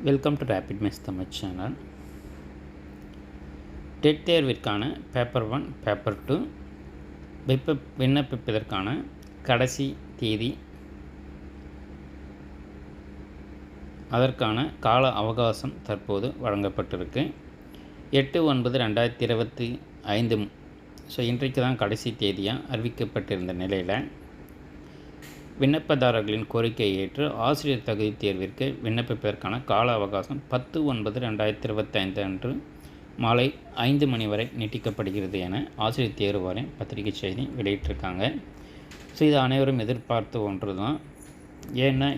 Welcome to rapid maths Tamil channel. TET தேர்விற்கான paper 1 paper 2 விண்ணப்பிப்பதற்கான கடைசி தேதி, அதற்கான கால அவகாசம் தற்போது வழங்கப்பட்டிருக்கு. 8/9/2025. ஸோ இன்றைக்கு தான் கடைசி தேதியாக அறிவிக்கப்பட்டிருந்த நிலையில் விண்ணப்பதாரர்களின் கோரிக்கையை ஏற்று ஆசிரியர் தகுதி தேர்விற்கு விண்ணப்பிப்பதற்கான கால அவகாசம் 10/9/2025 அன்று மாலை 5 மணி வரை நீட்டிக்கப்படுகிறது என ஆசிரியர் தேர்வு வாரியம் பத்திரிகை செய்தி வெளியிட்டிருக்காங்க. ஸோ இது அனைவரும் எதிர்பார்த்த ஒன்று தான். ஏன்னா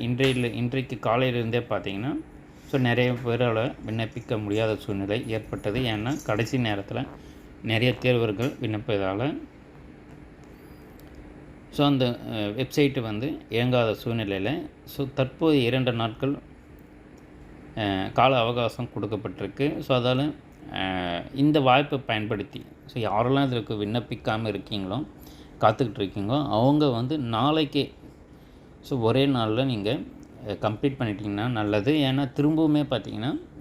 இன்றைக்கு காலையிலிருந்தே பார்த்திங்கன்னா நிறைய பேரால் விண்ணப்பிக்க முடியாத சூழ்நிலை ஏற்பட்டது. ஏன்னா கடைசி நேரத்தில் நிறைய தேர்வர்கள் விண்ணப்பதால் அந்த வெப்சைட்டு இயங்காத சூழ்நிலையில் தற்போது 2 நாட்கள் கால அவகாசம் கொடுக்கப்பட்டிருக்கு. அதால் இந்த வாய்ப்பை பயன்படுத்தி யாரெல்லாம் இதற்கு விண்ணப்பிக்காமல் இருக்கீங்களோ, காத்துக்கிட்டு இருக்கீங்களோ, அவங்க நாளைக்கே ஒரே நாளில் நீங்கள் கம்ப்ளீட் பண்ணிட்டீங்கன்னா நல்லது. ஏன்னா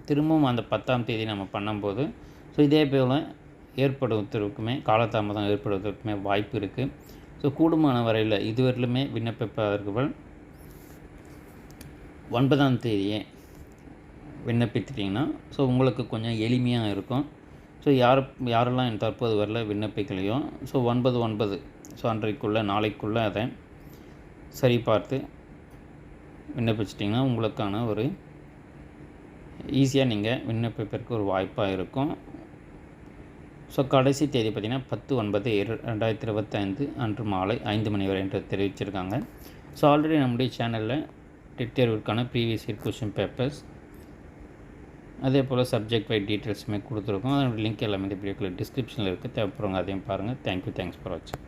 திரும்பவும் அந்த 10ஆம் தேதி நம்ம பண்ணும்போது இதே போல் ஏற்படுவதற்குமே காலதாமதம் ஏற்படுவதற்குமே வாய்ப்பு இருக்குது. கூடுமான வரையில் இதுவரையிலுமே விண்ணப்பிப்பவர்கள் 9ஆம் தேதியே விண்ணப்பித்திட்டிங்கன்னா உங்களுக்கு கொஞ்சம் எளிமையாக இருக்கும். யாரெல்லாம் தற்போது வரல விண்ணப்பிக்கலையோ 9/9 அன்றைக்குள்ளே நாளைக்குள்ளே அதை சரி பார்த்து விண்ணப்பிச்சிட்டிங்கன்னா உங்களுக்கான ஒரு ஈஸியாக நீங்கள் விண்ணப்பிப்பதற்கு ஒரு வாய்ப்பாக இருக்கும். கடைசி தேதி பார்த்திங்கன்னா 10/9/2025 அன்று மாலை 5 மணி வரை என்று தெரிவிச்சிருக்காங்க. ஆல்ரெடி நம்முடைய சேனலில் டெட் தேர்விற்கான ப்ரீவியஸ் இயர் கொஷின் பேப்பர்ஸ், அதே போல் சப்ஜெக்ட் வைட் டீட்டெயில்ஸுமே கொடுத்துருக்கோம். அதோட லிங்க் எல்லாமே இந்த வீடியோக்குள்ள டிஸ்கிரிப்ஷனில் இருக்குது. தேவைப்படுறவங்க அதையும் பாருங்கள். தேங்க்ஸ் ஃபார் வாட்சிங்.